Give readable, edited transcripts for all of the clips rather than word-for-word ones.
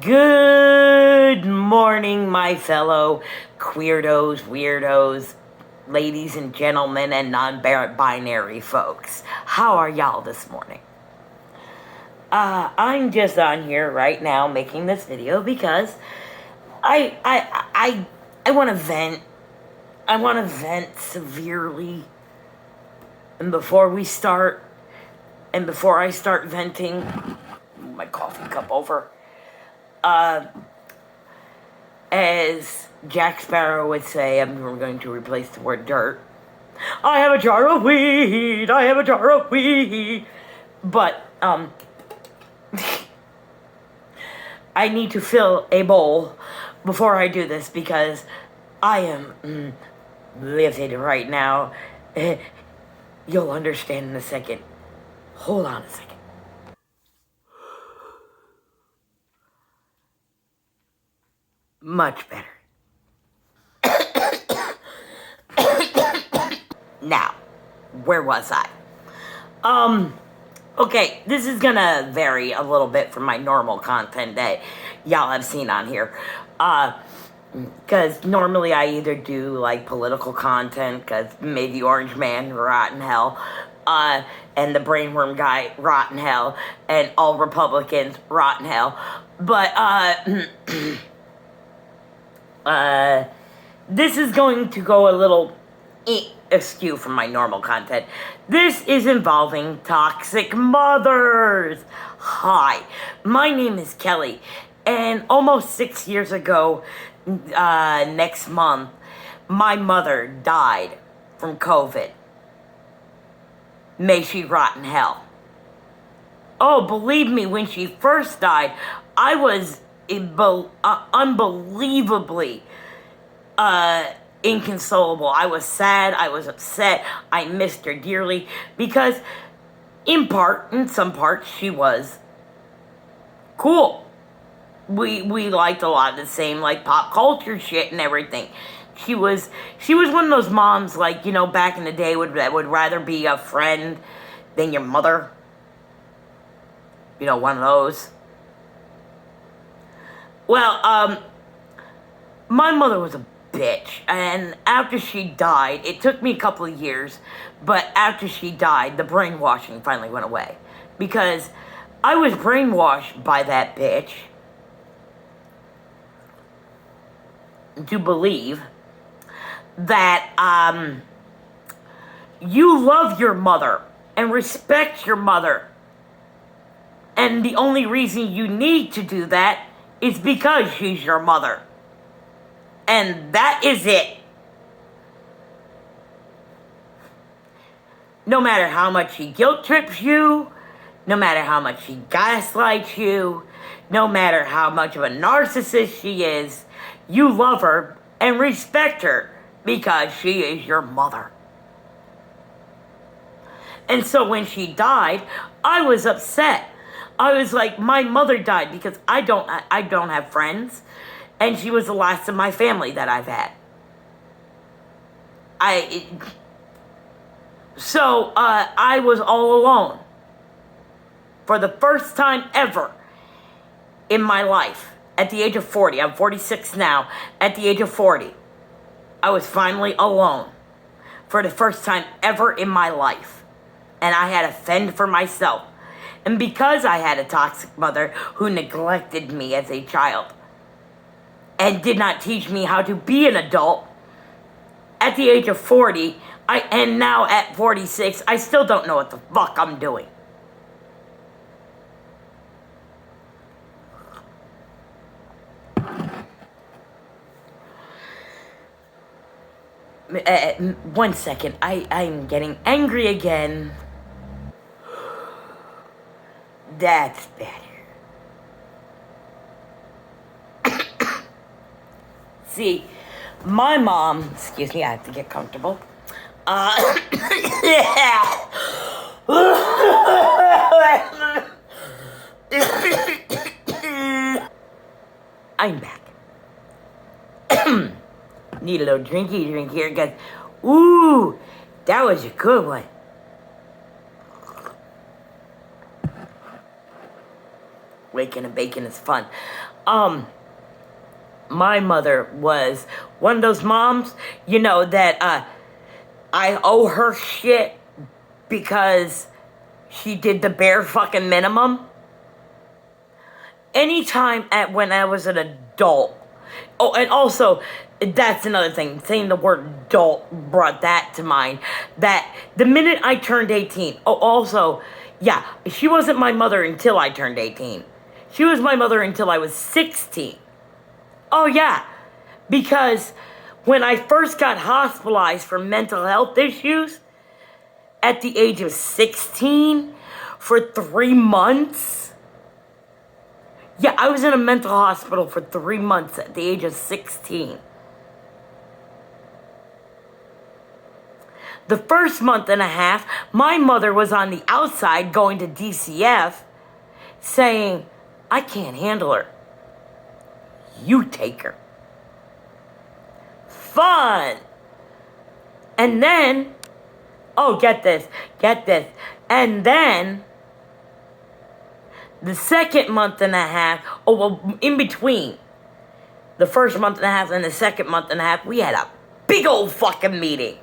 Good morning, my fellow queerdos, weirdos, ladies and gentlemen, and non-binary folks. How are y'all this morning? I'm just on here right now making this video because I want to vent. I want to vent severely. And before I start venting, my coffee cup over. As Jack Sparrow would say, we're going to replace the word dirt. I have a jar of weed. I have a jar of weed. But, I need to fill a bowl before I do this because I am livid right now. You'll understand in a second. Hold on a second. Much better. Now, where was I? Okay, this is gonna vary a little bit from my normal content that y'all have seen on here. Because normally I either do like political content, because may the orange man rot in hell, and the brainworm guy rot in hell, and all Republicans rot in hell. But, this is going to go a little askew from my normal content. This is involving toxic mothers. Hi, my name is Kelly, and almost 6 years ago, next month, my mother died from COVID. May she rot in hell. Oh, believe me, when she first died, I was unbelievably inconsolable. I was sad, I was upset, I missed her dearly because in some parts, she was cool. We liked a lot of the same like pop culture shit and everything. She was one of those moms like, you know, back in the day would rather be a friend than your mother. You know, one of those. Well, my mother was a bitch, and after she died, it took me a couple of years, but after she died, the brainwashing finally went away, because I was brainwashed by that bitch to believe that, you love your mother and respect your mother, and the only reason you need to do that is because she's your mother. And that is it. No matter how much she guilt trips you, no matter how much she gaslights you, no matter how much of a narcissist she is, you love her and respect her because she is your mother. And so when she died, I was upset. I was like, my mother died because I don't have friends, and she was the last of my family that I've had. So I was all alone for the first time ever in my life at the age of 40. I'm 46 now. At the age of 40, I was finally alone for the first time ever in my life, and I had to fend for myself. And because I had a toxic mother who neglected me as a child and did not teach me how to be an adult, at the age of 40, and now at 46, I still don't know what the fuck I'm doing. One second, I'm getting angry again. That's better. See, my mom, excuse me, I have to get comfortable. I'm back. Need a little drinky drink here, guys. Ooh, that was a good one. waking and baking is fun. My mother was one of those moms, that I owe her shit because she did the bare fucking minimum. Anytime when I was an adult. Oh, and also, that's another thing. Saying the word adult brought that to mind. That the minute I turned 18. Oh, also, yeah, she wasn't my mother until I turned 18. She was my mother until I was 16. Oh, yeah. Because when I first got hospitalized for mental health issues at the age of 16 for 3 months. Yeah, I was in a mental hospital for 3 months at the age of 16. The first month and a half, my mother was on the outside going to DCF saying, I can't handle her. You take her. Fun. And then, get this. And then, the second month and a half, in between the first month and a half and the second month and a half, we had a big old fucking meeting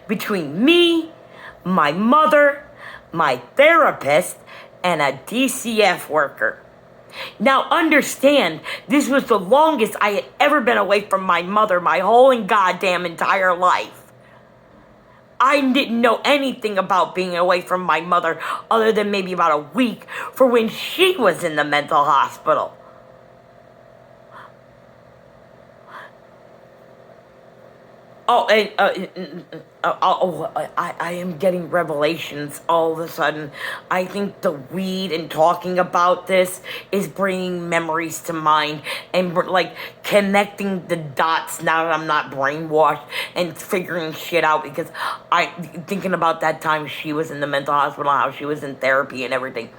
between me, my mother, my therapist, and a DCF worker. Now understand, this was the longest I had ever been away from my mother my whole and goddamn entire life. I didn't know anything about being away from my mother other than maybe about a week for when she was in the mental hospital. I am getting revelations all of a sudden. I think the weed and talking about this is bringing memories to mind and connecting the dots now that I'm not brainwashed and figuring shit out because thinking about that time she was in the mental hospital, how she was in therapy and everything.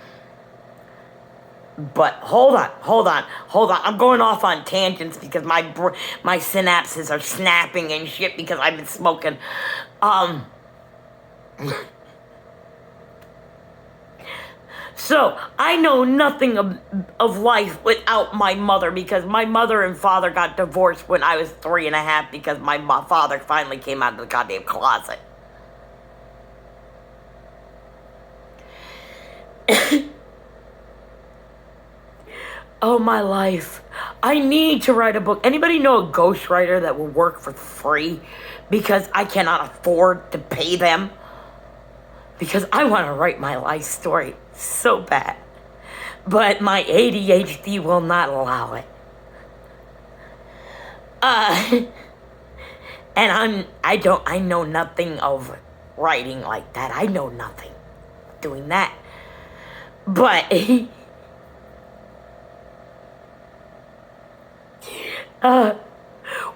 But hold on. I'm going off on tangents because my synapses are snapping and shit because I've been smoking. So I know nothing of life without my mother because my mother and father got divorced when I was 3.5 because my father finally came out of the goddamn closet. Oh, my life. I need to write a book. Anybody know a ghostwriter that will work for free? Because I cannot afford to pay them. Because I want to write my life story so bad. But my ADHD will not allow it. And I know nothing of writing like that. I know nothing doing that. But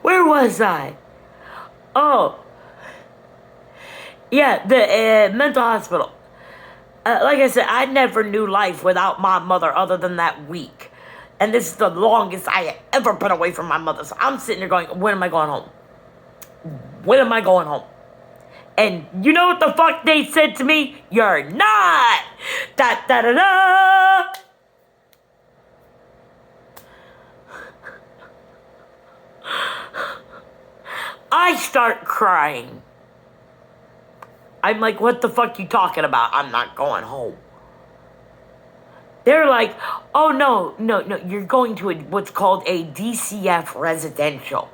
where was I? Oh, yeah, the mental hospital. Like I said, I never knew life without my mother other than that week. And this is the longest I had ever been away from my mother. So I'm sitting there going, when am I going home? When am I going home? And you know what the fuck they said to me? You're not! Da da da da! I start crying. I'm like, what the fuck you talking about? I'm not going home. They're like, oh, no, you're going to what's called a DCF residential.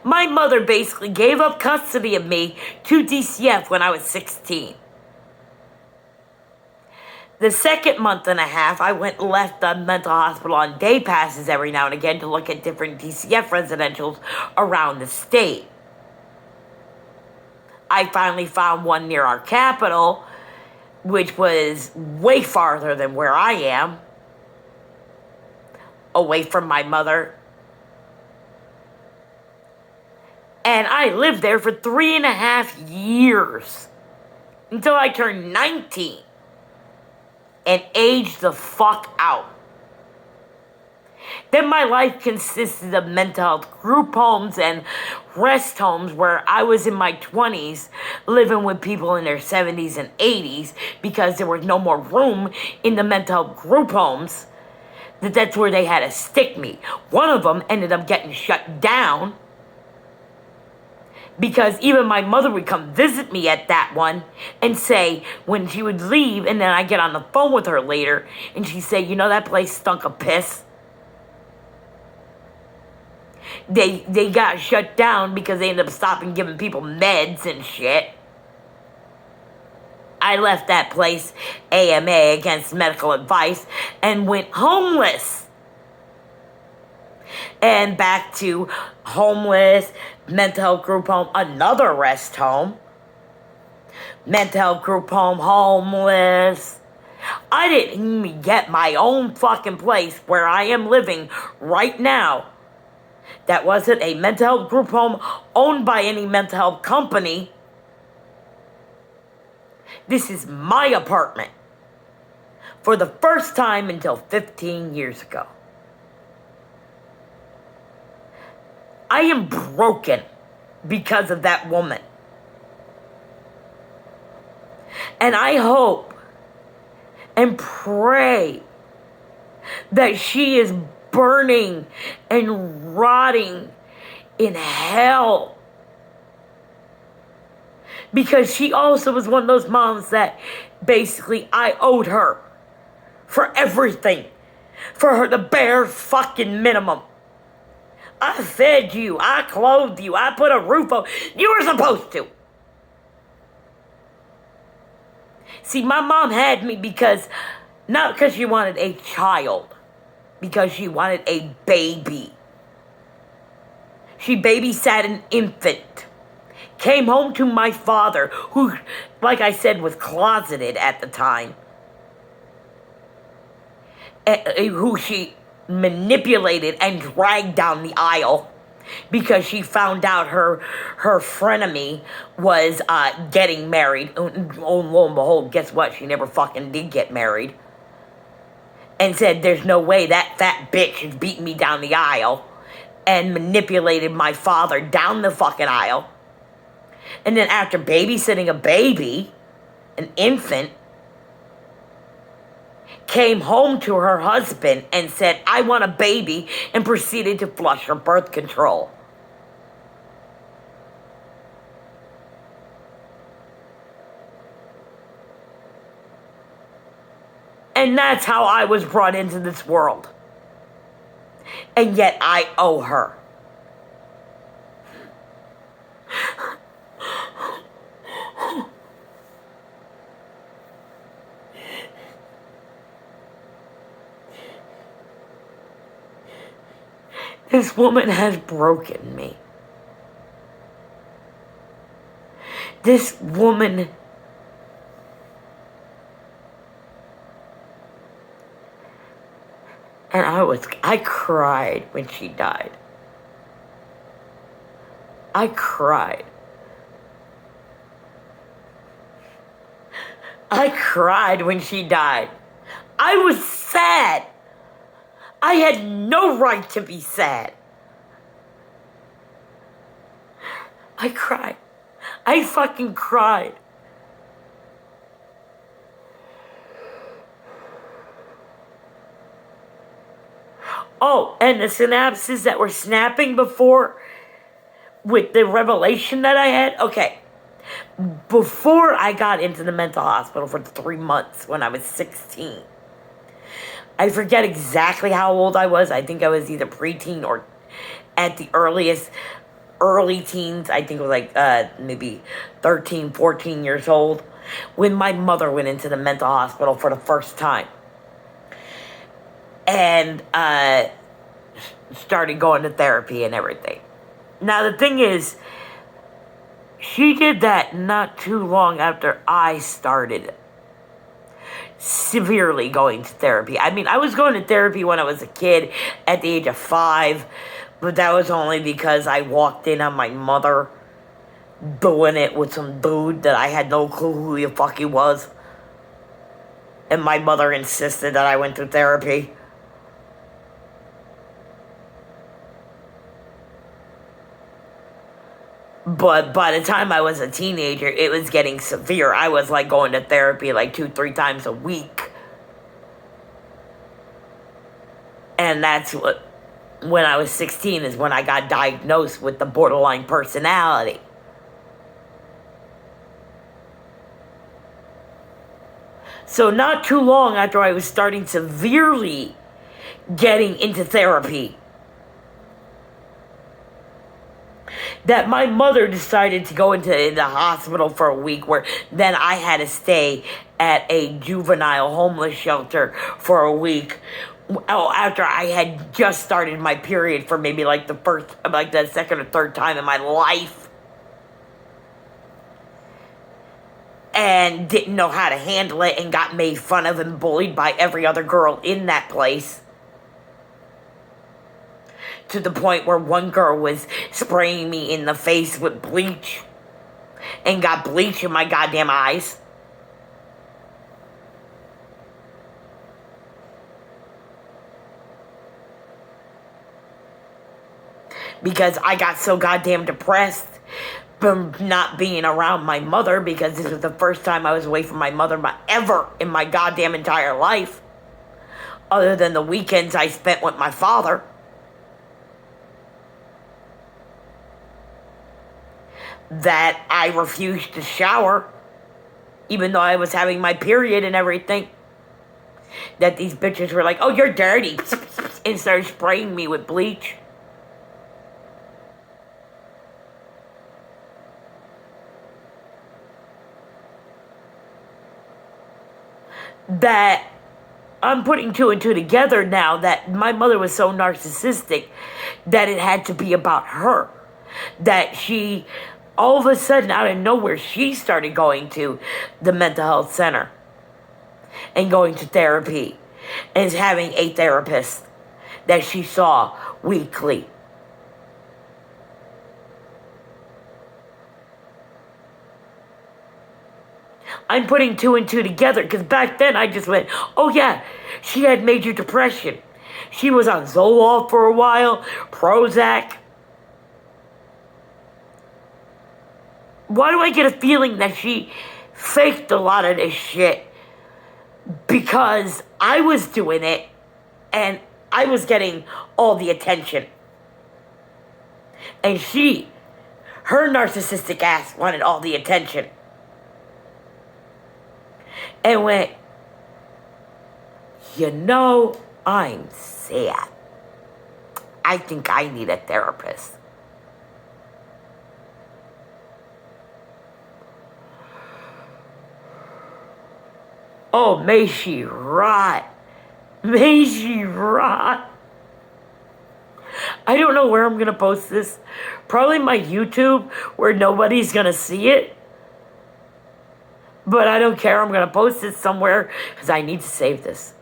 My mother basically gave up custody of me to DCF when I was 16. The second month and a half, I left the mental hospital on day passes every now and again to look at different DCF residentials around the state. I finally found one near our capital, which was way farther than where I am, away from my mother. And I lived there for 3.5 years until I turned 19 and aged the fuck out. Then my life consisted of mental health group homes and rest homes where I was in my 20s living with people in their 70s and 80s because there was no more room in the mental health group homes. That's where they had to stick me. One of them ended up getting shut down because even my mother would come visit me at that one and say, when she would leave, and then I get on the phone with her later, and she'd say, you know, that place stunk of piss. They got shut down because they ended up stopping giving people meds and shit. I left that place, AMA, against medical advice, and went homeless. And back to homeless, mental health group home, another rest home, mental health group home, homeless. I didn't even get my own fucking place where I am living right now. That wasn't a mental health group home owned by any mental health company. This is my apartment for the first time until 15 years ago. I am broken because of that woman. And I hope and pray that she is burning and rotting in hell. Because she also was one of those moms that basically I owed her for everything. For her the bare fucking minimum. I fed you, I clothed you, I put a roof on. You were supposed to. See, my mom had me not because she wanted a child, because she wanted a baby. She babysat an infant. Came home to my father, who, like I said, was closeted at the time. Who she manipulated and dragged down the aisle because she found out her frenemy was getting married. Oh, lo and behold, guess what? She never fucking did get married. And said, there's no way that fat bitch is beating me down the aisle. And manipulated my father down the fucking aisle. And then after babysitting a baby, an infant, came home to her husband and said, I want a baby, and proceeded to flush her birth control. And that's how I was brought into this world. And yet I owe her. This woman has broken me. This woman and I cried when she died. I cried. I cried when she died. I was sad. I had no right to be sad. I cried. I fucking cried. Oh, and the synapses that were snapping before with the revelation that I had. Okay. Before I got into the mental hospital for 3 months when I was 16. I forget exactly how old I was. I think I was either preteen or at the earliest, early teens. I think it was like maybe 13, 14 years old when my mother went into the mental hospital for the first time. And started going to therapy and everything. Now the thing is, she did that not too long after I started severely going to therapy. I mean, I was going to therapy when I was a kid at the age of 5, but that was only because I walked in on my mother doing it with some dude that I had no clue who the fuck he was. And my mother insisted that I went to therapy. But by the time I was a teenager, it was getting severe. I was like going to therapy like 2-3 times a week. And that's what, when I was 16 is when I got diagnosed with the borderline personality. So not too long after I was starting severely getting into therapy, that my mother decided to go into the hospital for a week, where then I had to stay at a juvenile homeless shelter for a week. After I had just started my period for maybe like the second or third time in my life, and didn't know how to handle it, and got made fun of and bullied by every other girl in that place. To the point where one girl was spraying me in the face with bleach and got bleach in my goddamn eyes. Because I got so goddamn depressed from not being around my mother, because this was the first time I was away from my mother ever in my goddamn entire life, other than the weekends I spent with my father. That I refused to shower, even though I was having my period and everything. That these bitches were like, "Oh, you're dirty," and started spraying me with bleach. That I'm putting 2 and 2 together now, that my mother was so narcissistic that it had to be about her. That she, all of a sudden, out of nowhere, she started going to the mental health center and going to therapy and having a therapist that she saw weekly. I'm putting 2 and 2 together, because back then I just went, oh yeah, she had major depression. She was on Zoloft for a while, Prozac. Why do I get a feeling that she faked a lot of this shit? Because I was doing it and I was getting all the attention. And her narcissistic ass wanted all the attention. And went, I'm sad. I think I need a therapist. Oh, may she rot. May she rot. I don't know where I'm going to post this. Probably my YouTube, where nobody's going to see it. But I don't care. I'm going to post it somewhere because I need to save this.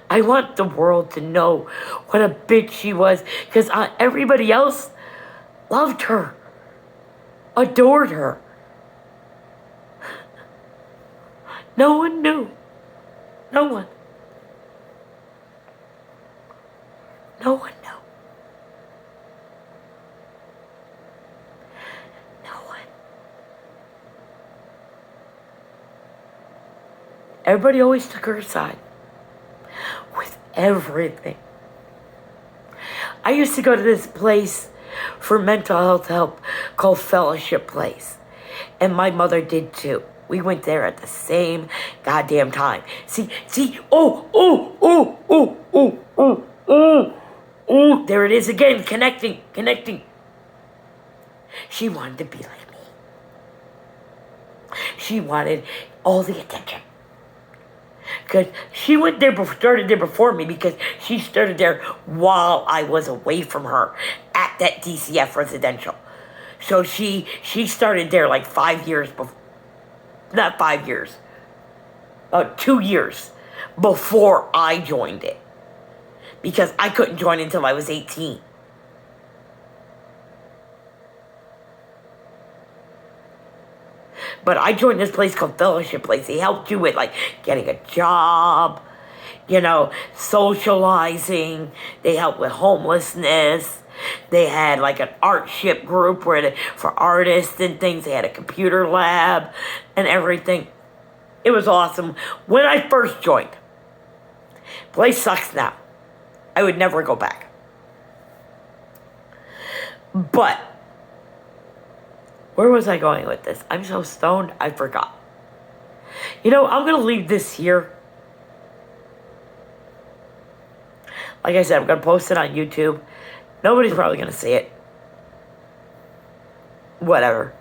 I want the world to know what a bitch she was, because everybody else loved her, adored her. No one knew. No one. No one knew. No one. Everybody always took her side with everything. I used to go to this place for mental health help called Fellowship Place. And my mother did too. We went there at the same goddamn time. See, there it is again, connecting. She wanted to be like me. She wanted all the attention. Because she started there before me, because she started there while I was away from her at that DCF residential. So she started there like 5 years before. Not 5 years. 2 years before I joined it. Because I couldn't join until I was 18. But I joined this place called Fellowship Place. They helped you with like getting a job, socializing. They help with homelessness. They had like an art ship group for artists and things. They had a computer lab and everything. It was awesome. When I first joined, place sucks now. I would never go back. But where was I going with this? I'm so stoned, I forgot. You know, I'm going to leave this here. Like I said, I'm going to post it on YouTube. Nobody's probably going to see it. Whatever.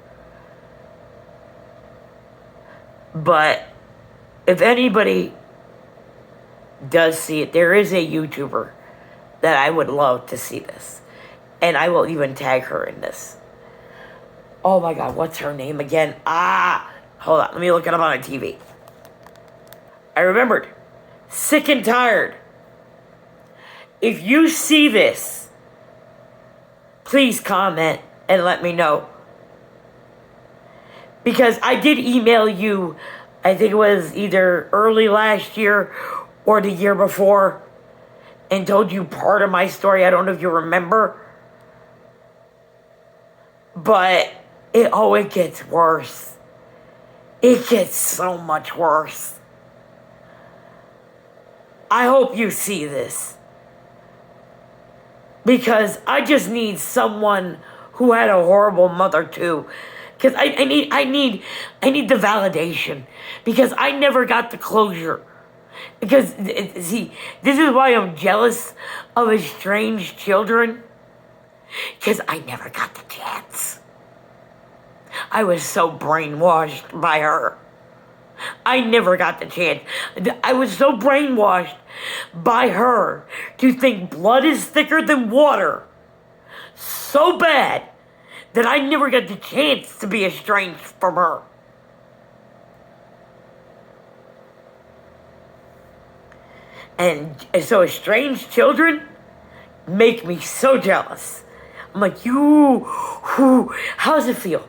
But if anybody does see it, there is a YouTuber that I would love to see this. And I will even tag her in this. Oh my God, what's her name again? Hold on, let me look it up on my TV. I remembered. Sick and Tired. If you see this, please comment and let me know. Because I did email you, I think it was either early last year or the year before, and told you part of my story. I don't know if you remember. But it gets worse. It gets so much worse. I hope you see this. Because I just need someone who had a horrible mother too. Because I need the validation. Because I never got the closure. Because, see, this is why I'm jealous of estranged children. Because I never got the chance. I was so brainwashed by her. I never got the chance. I was so brainwashed by her to think blood is thicker than water. So bad that I never got the chance to be estranged from her. And so estranged children make me so jealous. I'm like, how does it feel?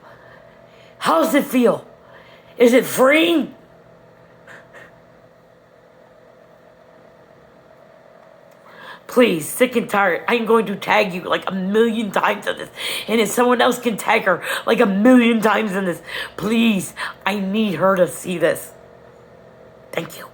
How does it feel? Is it freeing? Please, Sick and Tired, I'm going to tag you like 1,000,000 times in this. And if someone else can tag her like 1,000,000 times in this, please, I need her to see this. Thank you.